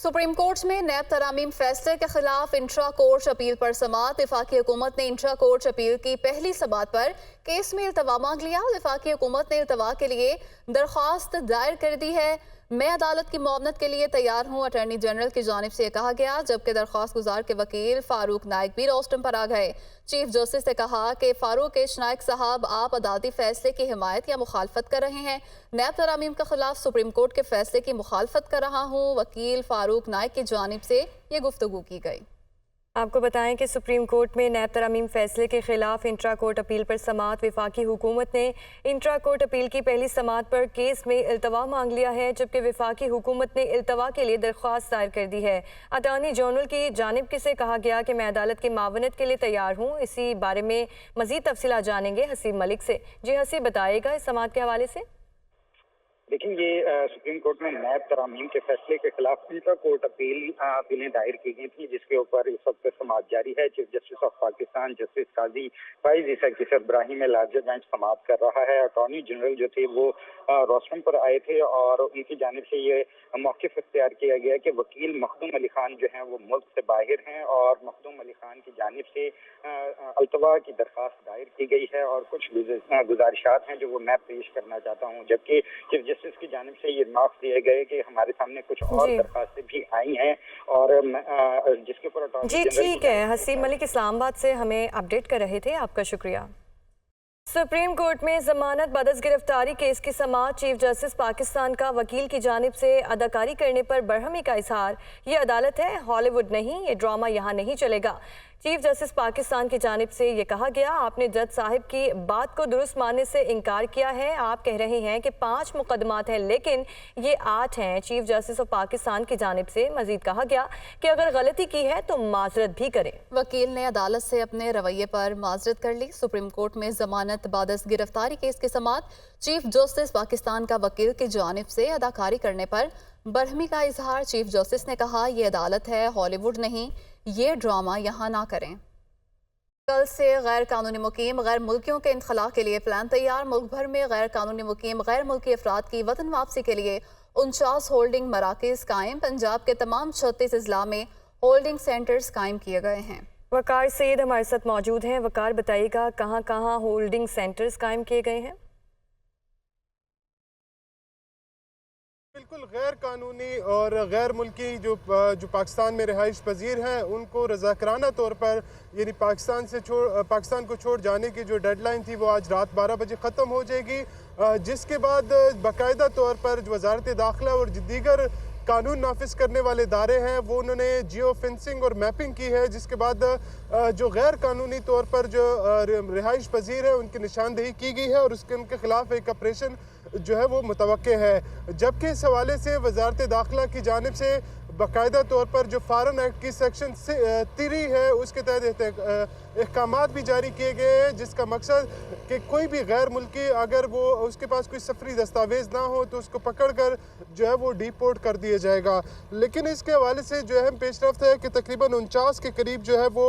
Supreme court में नैब तरामीम फैसले के खिलाफ इंट्रा कोर्ट अपील पर समाअत। वफाकी हुकूमत ने इंट्रा कोर्ट अपील की पहली समाअत पर केस में इल्तवा मांग लिया। वफाकी हुकूमत ने इल्तवा के लिए दरख्वास्त दायर कर दी है। मैं अदालत की मुआवनत के लिए तैयार हूँ, अटॉर्नी जनरल की जानिब से कहा गया, जबकि दरख्वास्त गुजार के वकील फारूक नाइक भी रोस्टम पर आ गए। चीफ जस्टिस ने कहा कि फारूक एच नाइक साहब, आप अदालती फैसले की हिमायत या मुखालफत कर रहे हैं। नैब तरामीम के खिलाफ सुप्रीम कोर्ट के फैसले की मुखालफत कर रहा हूँ। वकील फारूक नाइक की जानिब से ये गुफ्तगू की गई। आपको बताएं कि सुप्रीम कोर्ट में नैब तरामीम फैसले के खिलाफ इंट्रा कोर्ट अपील पर समाअत। वफाकी हुकूमत ने इंट्रा कोर्ट अपील की पहली समाअत पर केस में इल्तवा मांग लिया है, जबकि वफाकी हुकूमत ने इल्तवा के लिए दरख्वास्त दायर कर दी है। अटॉर्नी जनरल की जानिब से कहा गया कि मैं अदालत की मावनत के लिए तैयार हूँ। इसी बारे में मजीद तफसीलात जानेंगे हसीब मलिक से। जी हसीब, बताइएगा इस समाअत के हवाले से। लेकिन ये सुप्रीम कोर्ट में नैब तरामीम के फैसले के खिलाफ इंट्रा कोर्ट अपीलें दायर की गई थी, जिसके ऊपर इस वक्त समाअत जारी है। Chief justice of Pakistan justice Qazi Faez Isa की सरबराही में लार्जर बेंच समाअत कर रहा है। अटॉर्नी जनरल जो थे वो रोस्टम पर आए थे और उनकी जानिब से ये मौक़िफ़ इख्तियार किया गया कि वकील मखदूम अली खान जो हैं वो मुल्क से बाहर हैं और मखदूम अली खान की जानिब से अल्तवा की दरख्वास्त दायर की गई है और कुछ गुजारिशात हैं जो वो मैं पेश करना चाहता हूँ। जबकि चीफ जस्टिस की जानिब से ये मार्क्स दिए गए कि हमारे सामने कुछ और दरखास्तें भी आई हैं और जिसके ऊपर जी ठीक है। हसीब मलिक इस्लामाबाद से हमें अपडेट कर रहे थे, आपका शुक्रिया। सुप्रीम कोर्ट में जमानत बदस गिरफ्तारी केस की समाअत। चीफ जस्टिस पाकिस्तान का वकील की जानिब से अदाकारी करने पर बरहमी का इजहार। ये अदालत है, हॉलीवुड नहीं, ये ड्रामा यहाँ नहीं चलेगा। चीफ जस्टिस पाकिस्तान की जानिब से ये कहा गया, आपने जज साहिब की बात को दुरुस्त मानने से इनकार किया है। आप कह रहे हैं कि 5 मुकदमात हैं, लेकिन ये 8 हैं। चीफ जस्टिस ऑफ पाकिस्तान की जानिब से मजीद कहा गया कि अगर गलती की है तो माजरत भी करें। वकील ने अदालत से अपने रवैये पर माजरत कर ली। सुप्रीम कोर्ट में जमानत बादस गिरफ्तारी केस की समाअत। चीफ जस्टिस पाकिस्तान का वकील की जानिब से अदाकारी करने पर बरहमी का इजहार। चीफ जस्टिस ने कहा, ये अदालत है, हॉलीवुड नहीं, ये ड्रामा यहाँ ना करें। कल से गैर कानूनी मुकीम गैर मुल्कियों के इंखला के लिए प्लान तैयार। मुल्क भर में गैर कानूनी मुकीम गैर मुल्की अफराद की वतन वापसी के लिए 49 होल्डिंग मराकज कायम। पंजाब के तमाम 36 अजला में होल्डिंग सेंटर्स कायम किए गए हैं। वकार सईद हमारे साथ मौजूद हैं। वकार, बताइएगा कहाँ कहाँ होल्डिंग सेंटर्स कायम किए गए हैं? बिल्कुल गैर कानूनी और गैर मुल्की जो पाकिस्तान में रिहाइश पजीर हैं उनको रज़ाकराना तौर पर यानी पाकिस्तान को छोड़ जाने की जो डेडलाइन थी वो आज रात 12 बजे ख़त्म हो जाएगी, जिसके बाद बाकायदा तौर पर जो वज़ारत दाखिला और दीगर कानून नाफिज करने वाले इदारे हैं वो उन्होंने जियो फेंसिंग और मैपिंग की है, जिसके बाद जो गैर कानूनी तौर पर जो रिहाइश पजीर है उनकी निशानदेही की गई है और उनके खिलाफ एक ऑपरेशन जो है वो मुतवक्के है। जबकि इस हवाले से वजारत दाखिला की जानिब से बाकायदा तौर पर जो फॉरेन एक्ट की सेक्शन 3 है उसके तहत अहकामात भी जारी किए गए हैं, जिसका मकसद कि कोई भी गैर मुल्की अगर वो उसके पास कोई सफरी दस्तावेज़ ना हो तो उसको पकड़ कर जो है वो डिपोर्ट कर दिया जाएगा। लेकिन इसके हवाले से जो अहम पेशरफ्त है कि तकरीबन 49 के करीब जो है वो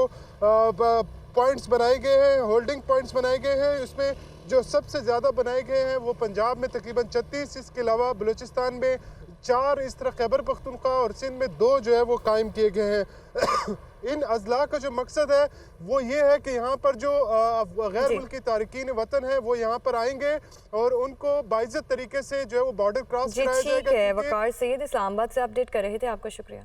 पॉइंट्स बनाए गए हैं, होल्डिंग पॉइंट्स बनाए गए हैं। उसमें जो सबसे ज़्यादा बनाए गए हैं वो पंजाब में तकरीबन 36, इसके अलावा बलूचिस्तान में 4, इस तरह खैबर पख्तूनख्वा और सिंध में 2 जो है वो कायम किए गए हैं। इन अजला का जो मकसद है वो ये है कि यहाँ पर जो गैर मुल्की तारकीन वतन है वो यहाँ पर आएंगे और उनको बाइज्जत तरीके से जो है वो बॉर्डर क्रॉस कराया जाएगा। ठीक है, वकार सईद इस्लामाबाद से अपडेट कर रहे थे, आपका शुक्रिया।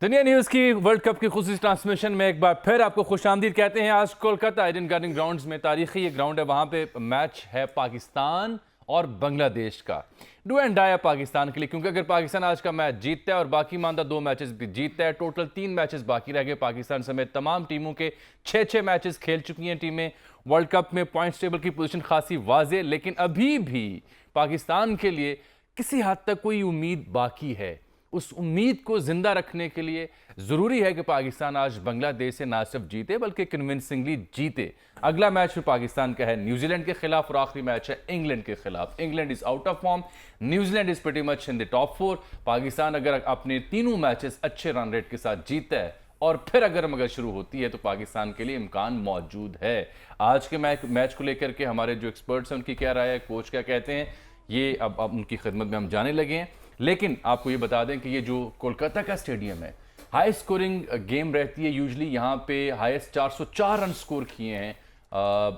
दुनिया न्यूज़ की वर्ल्ड कप की खुसूसी ट्रांसमिशन में एक बार फिर आपको खुशामदीद कहते हैं। आज कोलकाता ईडन गार्डन ग्राउंड्स में तारीखी ये ग्राउंड है, वहाँ पे मैच है पाकिस्तान और बांग्लादेश का। डू एंड डाई है पाकिस्तान के लिए, क्योंकि अगर पाकिस्तान आज का मैच जीतता है और बाकी मानदा 2 मैचेस भी जीतता है, टोटल 3 मैचेस बाकी रह गए। पाकिस्तान समेत तमाम टीमों के 6-6 मैचेस खेल चुकी हैं टीमें। वर्ल्ड कप में पॉइंट्स टेबल की पोजीशन खासी वाज़ेह, लेकिन अभी भी पाकिस्तान के लिए किसी हद तक कोई उम्मीद बाकी है। उस उम्मीद को जिंदा रखने के लिए ज़रूरी है कि पाकिस्तान आज बांग्लादेश से ना सिर्फ जीते बल्कि कन्विंसिंगली जीते। अगला मैच फिर पाकिस्तान का है न्यूजीलैंड के खिलाफ और आखिरी मैच है इंग्लैंड के खिलाफ। England is out of form, New Zealand is pretty much in the top 4। Pakistan अगर अपने तीनों मैचेस अच्छे रन रेट के साथ जीतता है और फिर अगर शुरू होती है तो पाकिस्तान के लिए इम्कान मौजूद है। आज के मैच को लेकर के हमारे जो एक्सपर्ट्स हैं उनकी क्या राय है, कोच क्या कहते हैं, ये अब उनकी खिदमत में हम जाने लगे हैं। लेकिन आपको ये बता दें कि ये जो कोलकाता का स्टेडियम है, हाई स्कोरिंग गेम रहती है यूजली। यहाँ पे हाईएस्ट 404 रन स्कोर किए हैं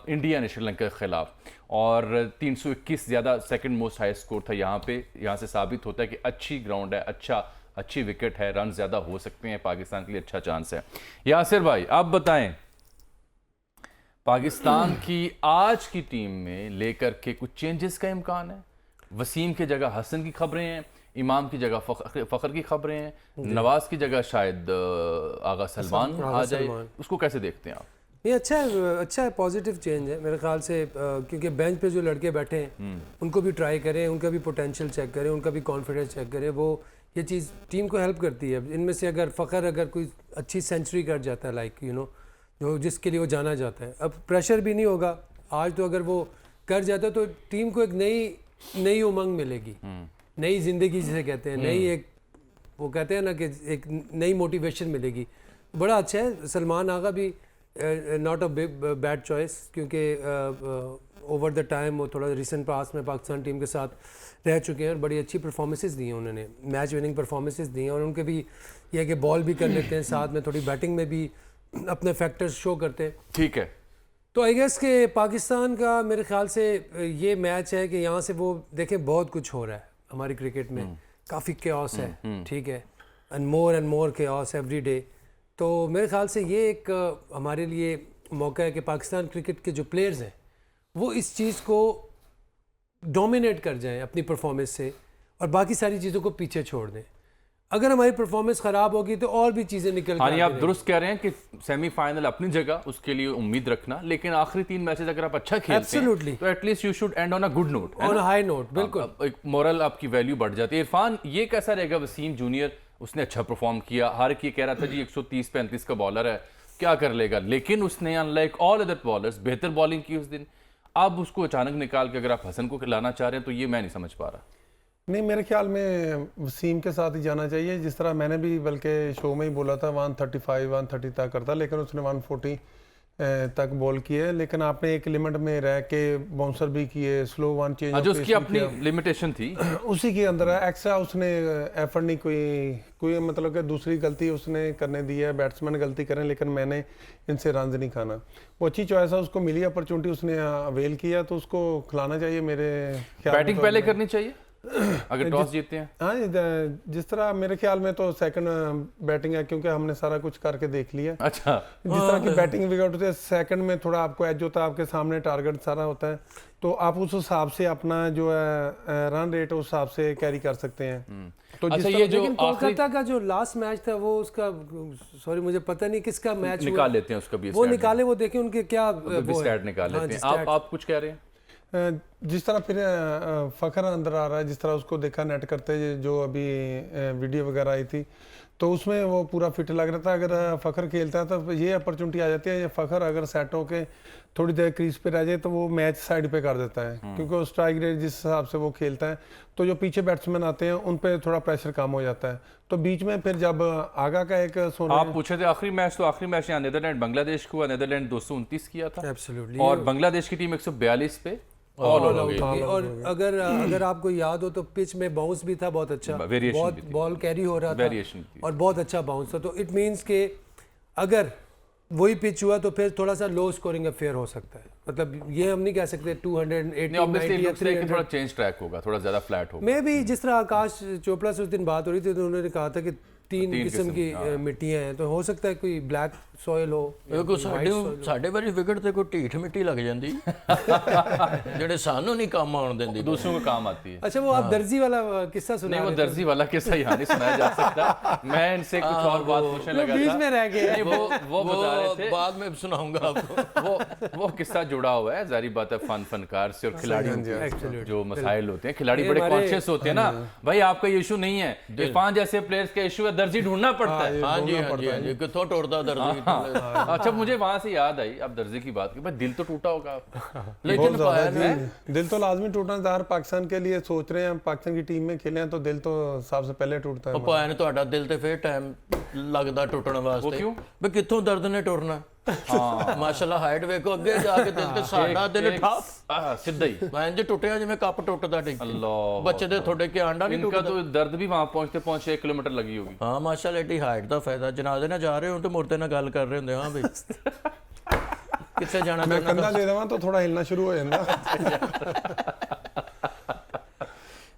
इंडिया ने श्रीलंका के खिलाफ, और 321 ज़्यादा सेकंड मोस्ट हाई स्कोर था यहाँ पे। यहाँ से साबित होता है कि अच्छी ग्राउंड है, अच्छी विकेट है, रन ज़्यादा हो सकते हैं, पाकिस्तान के लिए अच्छा चांस है। यासिर भाई आप बताएं, पाकिस्तान की आज की टीम में लेकर के कुछ चेंजेस का इम्कान है? वसीम की जगह हसन की खबरें हैं, इमाम की जगह फ़खर की खबरें हैं, नवाज की जगह शायद आगा सलमान आ जाए, उसको कैसे देखते हैं आप? ये अच्छा है, पॉजिटिव चेंज है मेरे ख्याल से, क्योंकि बेंच पे जो लड़के बैठे हैं उनको भी ट्राई करें, उनका भी पोटेंशियल चेक करें, उनका भी कॉन्फिडेंस चेक करें। वो ये चीज़ टीम को हेल्प करती है। इनमें से अगर फ़खर अगर कोई अच्छी सेंचुरी कर जाता है, लाइक जो जिसके लिए वो जाना जाता है, अब प्रेशर भी नहीं होगा आज, तो अगर वो कर जाता है तो टीम को एक नई उमंग मिलेगी, नई जिंदगी जिसे कहते हैं, नई एक वो कहते हैं ना कि एक नई मोटिवेशन मिलेगी। बड़ा अच्छा है। सलमान आगा भी नॉट अ बैड चॉइस, क्योंकि ओवर द टाइम वो थोड़ा रिसेंट पास में पाकिस्तान टीम के साथ रह चुके हैं और बड़ी अच्छी परफॉर्मेंसेस दी हैं उन्होंने, मैच विनिंग परफॉर्मेंसेस दी हैं, और उनके भी ये है कि बॉल भी कर लेते हैं, साथ में थोड़ी बैटिंग में भी अपने फैक्टर्स शो करते हैं। ठीक है, तो आई गेस कि पाकिस्तान का मेरे ख्याल से ये मैच है कि यहाँ से वो देखें बहुत कुछ हो रहा है हमारी क्रिकेट में, काफ़ी केओस है, ठीक है, and more chaos every day. तो मेरे ख्याल से ये एक हमारे लिए मौका है कि पाकिस्तान क्रिकेट के जो प्लेयर्स हैं वो इस चीज़ को डोमिनेट कर जाएं अपनी परफॉर्मेंस से, और बाकी सारी चीज़ों को पीछे छोड़ दें। अगर हमारी परफॉर्मेंस ख़राब होगी तो और भी चीज़ें निकल हाँ, आप दुरुस्त कह रहे हैं कि सेमीफाइनल अपनी जगह, उसके लिए उम्मीद रखना, लेकिन आखिरी 3 मैचेस अगर आप अच्छा खेलते हैं तो at least you should and on a good note, on a high note. बिल्कुल, एक मोरल आपकी वैल्यू बढ़ जाती है। इरफान, ये कैसा रहेगा? वसीम जूनियर उसने अच्छा परफॉर्म किया, हर एक ये कह रहा था जी 130-35 का बॉलर है, क्या कर लेगा, लेकिन उसने अनलाइक ऑल अदर बॉलर्स बेहतर बॉलिंग की उस दिन। अब उसको अचानक निकाल के अगर आप हसन को लाना चाह रहे हैं तो ये मैं नहीं समझ पा रहा। नहीं, मेरे ख्याल में वसीम के साथ ही जाना चाहिए। जिस तरह मैंने भी बल्कि शो में ही बोला था 135-130 तक करता, लेकिन उसने 140 तक बॉल किए, लेकिन आपने एक लिमिट में रह के बाउंसर भी किए, स्लो वन चेंज जो उसकी अपनी लिमिटेशन थी उसी के अंदर है। एक्स्ट्रा उसने एफर्ट नहीं कोई मतलब कि दूसरी गलती उसने करने दी है, बैट्समैन गलती करें, लेकिन मैंने इनसे रन नहीं खाना। वो अच्छी चॉइस है, उसको मिली अपॉर्चुनिटी, उसने अवेल किया, तो उसको खिलाना चाहिए मेरे ख्याल में। बैटिंग पहले करनी चाहिए अगर टॉस जीतते हैं। हाँ, जिस तरह मेरे ख्याल में तो सेकंड बैटिंग है, क्योंकि हमने सारा कुछ करके देख लिया। अच्छा, जिस तरह की बैटिंग विकेट होती है, सेकंड में थोड़ा आपको एज होता है, आपके सामने टारगेट सारा होता है, तो आप उस हिसाब से अपना जो है रन रेट उस हिसाब से कैरी कर सकते हैं। तो अच्छा, ये जो कोलकाता का जो लास्ट मैच था वो उसका, सॉरी मुझे पता नहीं किसका मैच निकाल लेते हैं, उसका भी वो निकाले, वो देखें उनके क्या स्टैट निकाल लेते हैं। आप कुछ कह रहे हैं? जिस तरह फिर फ़खर अंदर आ रहा है, जिस तरह उसको देखा नेट करते जो अभी वीडियो वगैरह आई थी, तो उसमें वो पूरा फिट लग रहा था। अगर फ़खर खेलता है तो ये अपॉर्चुनिटी आ जाती है, ये फ़खर अगर सेट होके थोड़ी देर क्रीज पे रह जाए तो वो मैच साइड पे कर देता है, क्योंकि वो स्ट्राइक रेट जिस हिसाब से वो खेलता है, तो जो पीछे बैट्समैन आते हैं उन पे थोड़ा प्रेशर कम हो जाता है। तो बीच में फिर जब आगा का एक आप पूछे थे आखिरी मैच, तो आखिरी मैच यहाँ नीदरलैंड बांग्लादेश को, नीदरलैंड 229 किया था एब्सोल्युटली, और बांग्लादेश की टीम 142 पे ऑल आउट हो गई। और अगर आपको याद हो तो पिच में बाउंस भी था बहुत अच्छा, बहुत बॉल कैरी हो रहा था और बहुत अच्छा बाउंस था। तो इट मींस के अगर वही पिच हुआ तो फिर थोड़ा सा लो स्कोरिंग अफेयर हो सकता है। मतलब ये हम नहीं कह सकते 280 90 या 300 थोड़ा चेंज ट्रैक होगा, थोड़ा ज्यादा फ्लैट होगा। मैं भी जिस तरह आकाश चोपड़ा से उस दिन बात हो रही थी तो उन्होंने कहा था कि 3 किस्म की मिट्टियां हैं, तो हो सकता है कोई ब्लैक सॉइल हो। ਦੇਖੋ ਸਾਡੇ ਵਾਰੀ ਵਿਕਟ ਤੇ ਕੋਈ ਢੀਠ ਮਿੱਟੀ ਲੱਗ ਜਾਂਦੀ ਜਿਹੜੇ ਸਾਨੂੰ नहीं काम आने देंदी, दूसरों को काम आती है। अच्छा, वो आप दर्जी वाला किस्सा सुना? नहीं, वो दर्जी वाला किस्सा यहाँ नहीं सुनाया जा सकता। मैं इनसे कुछ और बात पूछने लगा था, बीच में रह गए। नहीं, वो बता रहे थे, बाद में सुनाऊंगा आपको। वो किस्सा जुड़ा हुआ है, जारी बात है, फनकार से और खिलाड़ियों जो मसाइल होते हैं, खिलाड़ी बड़े कॉन्शियस होते हैं ना, भाई आपका इशू नहीं है, इरफान जैसे प्लेयर्स का इशू है, दर्जी ढूंढना पड़ता है। हाँ जी, कितों टुरदा दर्जी। अच्छा, मुझे वहां से याद आई, अब दर्जी की बात की, भाई दिल तो टूटा होगा, लेकिन दिल तो लाजमी टूटना ज़ाहिर पाकिस्तान के लिए सोच रहे हैं, पाकिस्तान की टीम में खेले हैं तो दिल तो सबसे पहले टूटता है। ਭਾਵੇਂ ਤੁਹਾਡਾ ਦਿਲ ਤੇ ਫੇਰ ਟਾਈਮ ਲੱਗਦਾ ਟੁੱਟਣ ਵਾਸਤੇ, ਵੀ ਕਿੱਥੋਂ ਦਰਦ ਨੇ ਟੁਰਨਾ। ਮਾਸ਼ਾਅੱਲਾ ਹਾਈਟ ਵੇਖੋ ਅੱਗੇ ਜਾ ਕੇ ਦਿਲ ਤੇ ਸਾਡਾ ਦਿਲ ਠਾਪ सीधा ही ਮੈਂ ਇੰਜ ਟੁੱਟਿਆ ਜਿਵੇਂ ਕੱਪ ਟੁੱਟਦਾ ਡਿੱਗ अल्लाह ਬੱਚੇ ਦੇ ਤੁਹਾਡੇ ਕੇ ਆਂਡਾ ਨਹੀਂ इनका तो दर्द भी वहां पहुंचते पहुंचे 1 किलोमीटर लगी होगी ਹਾਂ ਮਾਸ਼ਾਅੱਲਾ ਏਡੀ ਹਾਈਟ ਦਾ ਫਾਇਦਾ ਜਨਾਜ਼ੇ ਨਾਲ ਜਾ ਰਹੇ ਹੋ ਤੇ ਮੁਰਦੇ ਨਾਲ ਗੱਲ ਕਰ ਰਹੇ ਹੁੰਦੇ ਹਾਂ ਬਈ ਕਿੱਥੇ ਜਾਣਾ मैं ਚਾਹੁੰਦਾ कंधा दे देवां तो थोड़ा हिलना शुरू हो जाता।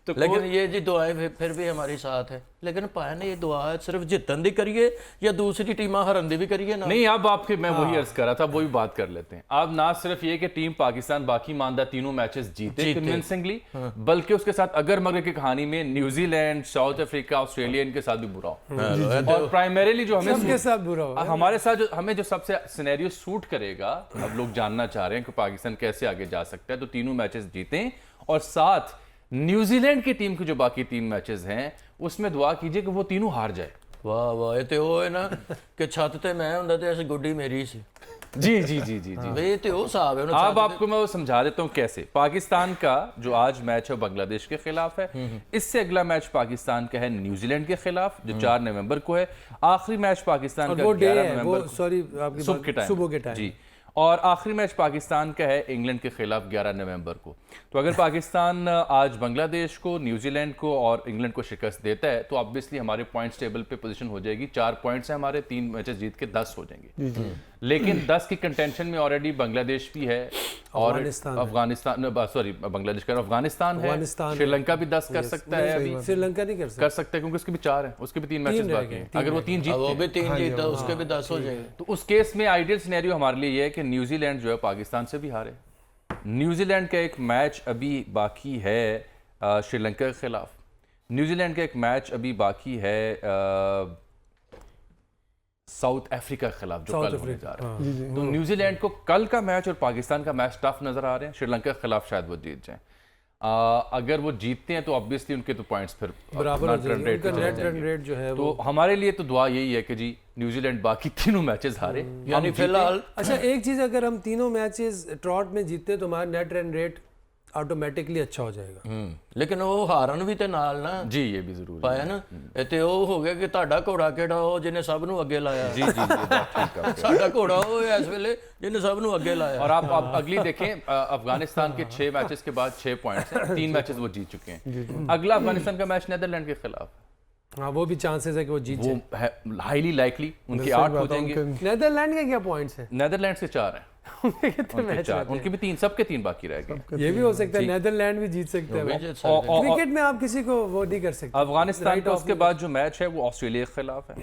तो लेकिन ये जी दुआएं फिर भी हमारी साथ है लेकिन पाया ने ये दुआ सिर्फ जितन दी करिए या दूसरी टीमां हरन दी भी करिए ना नहीं अब आपके मैं वही अर्ज कर रहा था वही बात कर लेते हैं अब ना सिर्फ ये कि टीम पाकिस्तान बाकी मानदा तीनों मैचेस जीते कन्विंसिंगली बल्कि उसके साथ अगर मगर की कहानी में न्यूजीलैंड साउथ अफ्रीका ऑस्ट्रेलिया इनके साथ भी बुरा हो और प्राइमरीली जो हमें सबके साथ बुरा हो। हमारे साथ जो हमें जो सबसे सिनेरियो सूट करेगा अब लोग जानना चाह रहे हैं कि पाकिस्तान कैसे आगे जा सकता है तो तीनों मैचेस जीतें और साथ न्यूजीलैंड की टीम के जो बाकी 3 मैचेस हैं उसमें दुआ कीजिए कि वो तीनों हार जाए वाह वाह ये तो है ना कि छत ते मैं हुंदा ते ऐसी गुड्डी मेरी सी जी जी जी जी जी ये तो वो साहब है अब आपको मैं वो समझा देता हूँ कैसे पाकिस्तान का जो आज मैच है बांग्लादेश के खिलाफ है इससे अगला मैच पाकिस्तान का है न्यूजीलैंड के खिलाफ जो 4 नवंबर को है आखिरी मैच पाकिस्तान का 11 नवंबर सॉरी आपकी सुबह के टाइम जी और आखिरी मैच पाकिस्तान का है इंग्लैंड के खिलाफ 11 नवंबर को तो अगर पाकिस्तान आज बांग्लादेश को न्यूजीलैंड को और इंग्लैंड को शिकस्त देता है तो ऑब्वियसली हमारे पॉइंट्स टेबल पे पोजीशन हो जाएगी 4 पॉइंट्स हैं हमारे 3 मैचेस जीत के 10 हो जाएंगे लेकिन 10 की कंटेंशन में ऑलरेडी बांग्लादेश भी है और अफगानिस्तान सॉरी बांग्लादेश का अफगानिस्तान है श्रीलंका भी 10 कर सकता है अभी श्रीलंका नहीं कर सकता है क्योंकि उसके भी 4 हैं उसके भी 3 मैचेस बाकी हैं अगर वो 3 जीत वो भी 3 जीता उसके भी 10 हो जाएंगे तो उस केस में आइडियल सिनेरियो हमारे लिए ये है कि न्यूजीलैंड जो है पाकिस्तान से भी हारे न्यूजीलैंड का एक मैच अभी बाकी है श्रीलंका के खिलाफ न्यूजीलैंड का एक मैच अभी बाकी है साउथ अफ्रीका के खिलाफ जो कल होने जा रहा है तो न्यूजीलैंड को कल का मैच और पाकिस्तान का मैच टफ नजर आ रहे हैं श्रीलंका के खिलाफ शायद वो जीत जाएं अगर वो जीतते हैं तो ऑब्वियसली उनके तो पॉइंट्स फिर बराबर हो जाएंगे उनका नेट रन रेट जो है तो हमारे लिए तो दुआ यही है कि जी न्यूजीलैंड बाकी तीनों मैचेस हारे यानी फिलहाल अच्छा एक चीज अगर हम तीनों मैचेस ट्रॉट में जीतते तो हमारा नेट रन रेट ऑटोमेटिकली अच्छा हो जाएगा लेकिन वो हारन भी ते नाल ना जी ये भी जरूरी पाया ना इते वो हो गया कि ਤੁਹਾਡਾ ਘੋੜਾ ਕਿਹੜਾ ਉਹ ਜਿਹਨੇ ਸਭ ਨੂੰ ਅੱਗੇ ਲਾਇਆ जी जी जी बात ठीक है ਸਾਡਾ ਘੋੜਾ ਉਹ ਇਸ ਵੇਲੇ ਜਿਹਨੇ ਸਭ ਨੂੰ ਅੱਗੇ ਲਾਇਆ और आप अगली देखें अफगानिस्तान के 6 मैचेस के बाद 6 पॉइंट्स हैं 3 मैचेस वो जीत चुके हैं अगला अफगानिस्तान का मैच नीदरलैंड के खिलाफ हाँ वो भी चांसेस है कि वो जीत जाए हाईली लाइकली उनके 8 हो जाएंगे नीदरलैंड के क्या पॉइंट्स हैं नीदरलैंड से 4 हैं कितने मैच रहते हैं? उनके भी 3 सबके 3 बाकी रह गए ये भी हो सकता है नीदरलैंड भी जीत सकते हैं और क्रिकेट में आप किसी को वो नहीं कर सकते अफगानिस्तान का उसके बाद जो मैच है वो ऑस्ट्रेलिया के खिलाफ है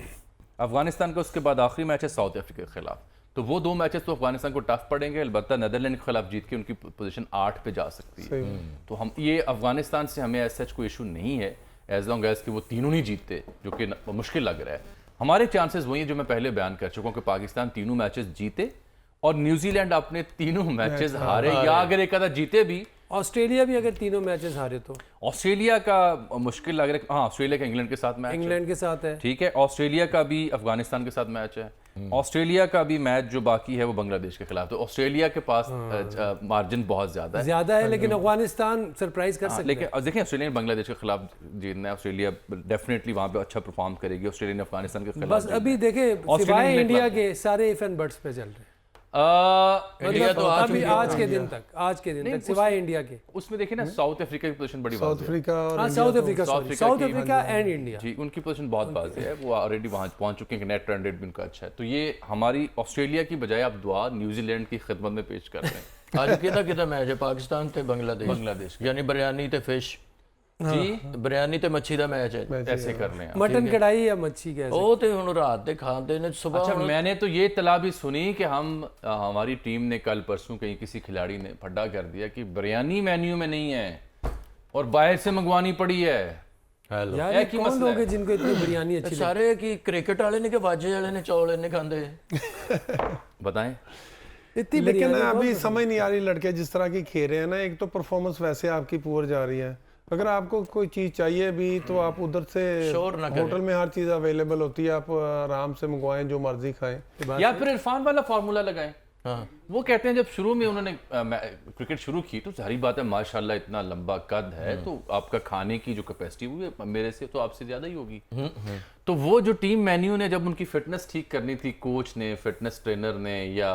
अफगानिस्तान का उसके बाद आखिरी मैच है साउथ अफ्रीका के खिलाफ तो वो 2 मैचेस तो अफगानिस्तान को टफ पड़ेंगे अलबत्ता नीदरलैंड के खिलाफ जीत के उनकी पोजीशन 8 पे जा सकती है तो हम ये अफगानिस्तान से हमें ऐसा कोई इशू नहीं है एज लॉन्ग एज कि वो तीनों नहीं जीतते जो कि मुश्किल लग रहा है हमारे चांसेस वही है जो मैं पहले बयान कर चुका हूँ कि पाकिस्तान तीनों मैचेस जीते और न्यूजीलैंड अपने तीनों मैचेस हारे या अगर एक आधा जीते भी ऑस्ट्रेलिया भी अगर तीनों मैचेस हारे तो ऑस्ट्रेलिया का मुश्किल लग रहा है हाँ ऑस्ट्रेलिया का इंग्लैंड के साथ मैच इंग्लैंड के साथ है ठीक है ऑस्ट्रेलिया का भी अफगानिस्तान के साथ मैच है ऑस्ट्रेलिया का भी मैच जो बाकी है वो बांग्लादेश के खिलाफ तो ऑस्ट्रेलिया के पास मार्जिन बहुत ज्यादा है लेकिन अफगानिस्तान सरप्राइज कर सकता है लेकिन देखिए ऑस्ट्रेलिया बांग्लादेश के खिलाफ जीतना है ऑस्ट्रेलिया डेफिनेटली वहां पे अच्छा परफॉर्म करेगी ऑस्ट्रेलिया ने अफगानिस्तान के खिलाफ बस अभी देखे सिवाय इंडिया के सारे इफ एंड बट्स पे चल रहे हैं इंडिया तो अभी आज के दिन तक सिवाय इंडिया के उसमें देखिए ना साउथ अफ्रीका की पोजीशन बड़ी साउथ अफ्रीका और साउथ अफ्रीका एंड इंडिया जी उनकी पोजीशन बहुत बाजी है वो ऑलरेडी वहां पहुंच चुके हैं नेट रन रेट भी उनका अच्छा है तो ये हमारी ऑस्ट्रेलिया की बजाय आप दुआ न्यूजीलैंड की खिदमत में पेश कर रहे हैं आज कितना मैच है पाकिस्तान ते बांग्लादेश यानी बिरयानी ते फिश जी बिरयानी ते मच्छी दा मैच है ऐसे करने हैं मटन कढ़ाई या मच्छी कैसे ਉਹ ਤੇ ਹੁਣ ਰਾਤ ਦੇ ਖਾਂਦੇ ਨੇ सुबह अच्छा मैंने तो ये तला भी सुनी कि हम हमारी टीम ने कल परसों कहीं किसी खिलाड़ी ने फड्डा कर दिया कि बिरयानी मेन्यू में नहीं है और बाहर से मंगवानी पड़ी है यार ये कौन लोग हैं जिनको इतनी बिरयानी अच्छी सारे की क्रिकेट वाले ने के वाजे वाले ने चौल इन्हें खांदे बताएं इतनी लेकिन अभी समझ नहीं आ रही लड़के जिस तरह की खेल रहे हैं ना एक तो परफॉर्मेंस वैसे आपकी पुअर जा रही है अगर आपको कोई चीज़ चाहिए भी तो आप उधर से होटल में हर चीज़ अवेलेबल होती है आप आराम से मंगवाएं जो मर्जी खाएं या फिर इरफान वाला फार्मूला लगाएं हाँ। वो कहते हैं जब शुरू में उन्होंने क्रिकेट शुरू की तो सारी बात है माशाल्लाह इतना लंबा कद है तो आपका खाने की जो कैपेसिटी वो मेरे से तो आपसे ज़्यादा ही होगी। तो वो जो टीम मेन्यू ने जब उनकी फिटनेस ठीक करनी थी, कोच ने, फिटनेस ट्रेनर ने या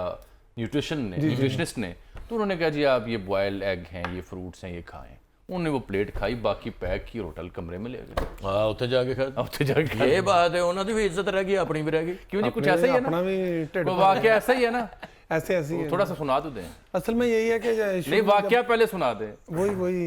न्यूट्रिशनिस्ट ने, तो उन्होंने कहा जी आप ये बॉयल्ड एग हैं, ये फ्रूट्स हैं, ये खाएं। उन्होंने वो प्लेट खाई, बाकी पैक की, होटल कमरे में ले गए। हाँ, उत्थे जाके खा ਉੱਥੇ ਜਾ ਕੇ ये बात है, उन्होंने भी इज्जत रह गई, अपनी भी रह गई। क्यों जी, कुछ ऐसा ही है अपना ना, भी ढिड वो वाकया ऐसा ही है ना, ऐसे ऐसी है। थोड़ा सा सुना तो दें। असल में यही है कि नहीं, वाकया पहले सुना दें। वही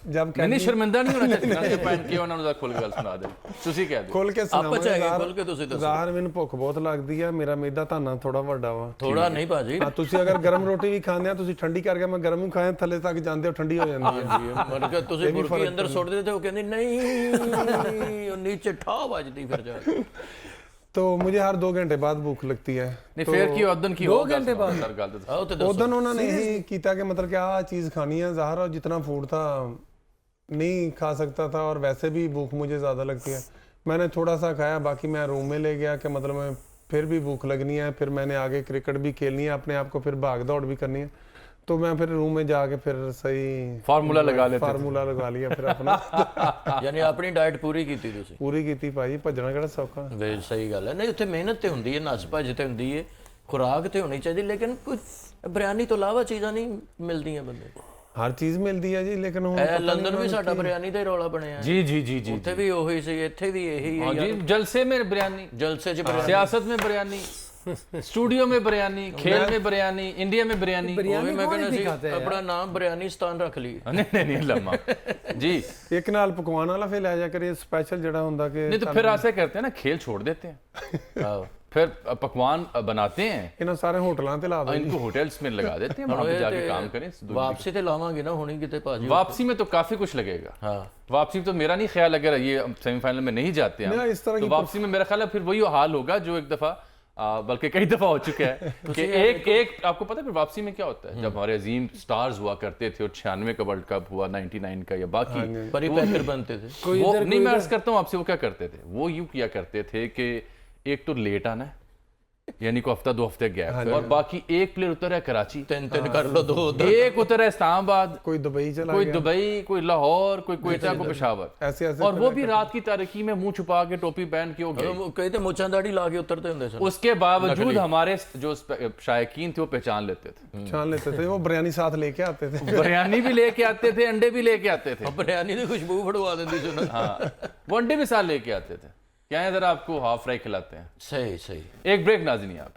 जब नहीं शर्मिंदा नहीं होना चाहिए पैन के ਉਹਨਾਂ ਨੂੰ ਖੁੱਲ ਗੱਲ ਸੁਣਾ ਦੇ ਤੁਸੀਂ ਕਹਿ ਦਿਓ ਖੋਲ ਕੇ ਆਪਾਂ ਚਾਹੇ ਸੁਣਾਵਾਂਗੇ। ਖੋਲ ਕੇ ਤੁਸੀਂ ਦੱਸੋ। ਜ਼ਾਹਰ ਮੈਨੂੰ ਭੁੱਖ ਬਹੁਤ ਲੱਗਦੀ ਆ, ਮੇਰਾ ਮੈਦਾ ਧਾਨਾ ਥੋੜਾ ਵੱਡਾ ਵਾ। ਥੋੜਾ ਨਹੀਂ ਭਾਜੀ, ਹਾਂ, ਤੁਸੀਂ ਅਗਰ ਗਰਮ ਰੋਟੀ ਵੀ ਖਾਂਦੇ ਆ, ਤੁਸੀਂ ਠੰਡੀ ਕਰਕੇ ਮੈਂ ਗਰਮ ਹੀ ਖਾਇਆ, ਥੱਲੇ ਤੱਕ ਜਾਂਦੇ ਹੋ ਠੰਡੀ ਹੋ ਜਾਂਦੀ ਹੈ। ਜੀ ਮਰ ਕੇ ਤੁਸੀਂ ਬੁਰਕੀ ਅੰਦਰ ਸੁੱਟ ਦਿੰਦੇ ਹੋ, ਕਹਿੰਦੇ ਨਹੀਂ ਉਹ ਨੀਚੇ ਠਾ ਵੱਜਦੀ ਫਿਰ ਜਾ ਕੇ। तो मुझे हर 2 घंटे बाद भूख लगती है। ਨਹੀਂ ਫਿਰ ਕੀ ਉਦੋਂ ਕੀ 2 घंटे बाद ਸਰ ਗੱਲ ਦੱਸੋ। ਆਓ ਤੇ ਦੱਸੋ। उदन उन्होंने यही किया कि मतलब कि आ चीज़ खानी है, ज़ाहिर है जितना फूड था नहीं खा सकता था और वैसे भी भूख मुझे ज़्यादा लगती है। मैंने थोड़ा सा खाया, बाकी मैं रूम में ले गया कि मतलब मैं फिर भी भूख लगनी है, फिर मैंने आगे क्रिकेट भी खेलनी है, अपने आप को फिर भाग दौड़ भी करनी है, तो मैं फिर रूम में जाके फिर सही फार्मूला लगा लेते थे। फार्मूला लगा लिया फिर अपना ਯਾਨੀ ਆਪਣੀ ਡਾਈਟ ਪੂਰੀ ਕੀਤੀ ਤੁਸੀਂ। पूरी की भाई, भजना किहड़ा सौखा। ਵੇ ਸਹੀ ਗੱਲ ਹੈ। ਨਹੀਂ ਉੱਥੇ ਮਿਹਨਤ ਤੇ ਹੁੰਦੀ ਹੈ, ਨਸ ਭੱਜ ਤੇ ਹੁੰਦੀ ਹੈ, ਖੁਰਾਕ ਤੇ ਹੋਣੀ ਚਾਹੀਦੀ, ਲੇਕਿਨ ਕੁਝ ਬਿਰਿਆਨੀ ਤੋਂ ਇਲਾਵਾ ਚੀਜ਼ਾਂ ਨਹੀਂ ਮਿਲਦੀਆਂ ਬੰਦੇ ਨੂੰ। हर चीज़ मिलती है जी, लेकिन वो ਇਹ ਲੰਡਨ ਵੀ ਸਾਡਾ ਬਿਰਿਆਨੀ ਦਾ ਹੀ ਰੌਲਾ ਬਣਿਆ। जी जी जी जी ਉੱਥੇ ਵੀ ਉਹੀ ਸੀ, ਇੱਥੇ ਵੀ ਇਹੀ ਹੈ। हाँ जी, जलसे में बिरयानी, ਜਲਸੇ 'ਚ ਬਿਰਿਆਨੀ, सियासत में बिरयानी, स्टूडियो में बिरयानी, खेल में बिरयानी, इंडिया में बिरयानी। ਉਹ ਵੀ ਮੈਂ ਕਹਿੰਦਾ ਸੀ ਆਪਣਾ ਨਾਮ ਬਿਰਿਆਨੀਸਤਾਨ ਰੱਖ ਲਈ। नहीं नहीं नहीं लम्मा जी। एक नाल पकवान वाला फिर ले जा कर ये स्पेशल जड़ा हुंदा कि नहीं तो फिर ऐसे करते हैं ना, खेल छोड़ देते हैं, फिर पकवान बनाते हैं, इन्हों सारे होटलों ते ला दो। इनको होटल्स में लगा देते हैं, वहां पे जाके काम करें। ਵਾਪਸੀ ਤੇ ਲਾਵਾਂਗੇ ਨਾ ਹੁਣੀ ਕਿਤੇ ਭਾਜੀ। वापसी में तो काफी कुछ लगेगा। हाँ, वापसी में तो मेरा नहीं ख्याल, अगर ये सेमीफाइनल में नहीं जाते नहीं, हैं इस तरह तो की वापसी में मेरा ख्याल है फिर वही हाल होगा जो एक दफा बल्कि कई दफा हो चुका है कि एक आपको पता है फिर वापसी में क्या होता है, जब हमारे अजीम स्टार्स हुआ करते थे और 96 का वर्ल्ड कप हुआ, 99 का या बाकी परिपैकर बनते थे। वो नहीं, मैं अर्ज करता हूँ आपसे, वो क्या करते थे, वो यूं किया करते थे कि एक तो लेट आना है, यानी को हफ्ता 2 हफ्ते गैप, और बाकी एक प्लेयर उतर है कराची, 3 कर लो, 2 एक उतर है इस्लामाबाद, कोई दुबई चला कोई गया, दुबई, कोई लाहौर, कोई क्वेटा, कोई पेशावर, ऐसे ऐसे और वो भी रात की तारीकी में मुंह छुपा के टोपी पहन के हो गए। कई तो मुछां दाढ़ी ला के उतरते होंगे सर। उसके बावजूद हमारे जो शायकीन थे वो पहचान लेते थे, छान लेते थे, वो बिरयानी साथ लेके आते थे। बिरयानी भी लेके आते थे, अंडे भी लेके आते थे। बिरयानी की खुशबू फड़वा देती थी ना। हाँ, वो अंडे भी साथ लेके आते थे। क्या है, जरा आपको हाफ फ्राई खिलाते हैं। सही सही। एक ब्रेक नाज़रीन आप।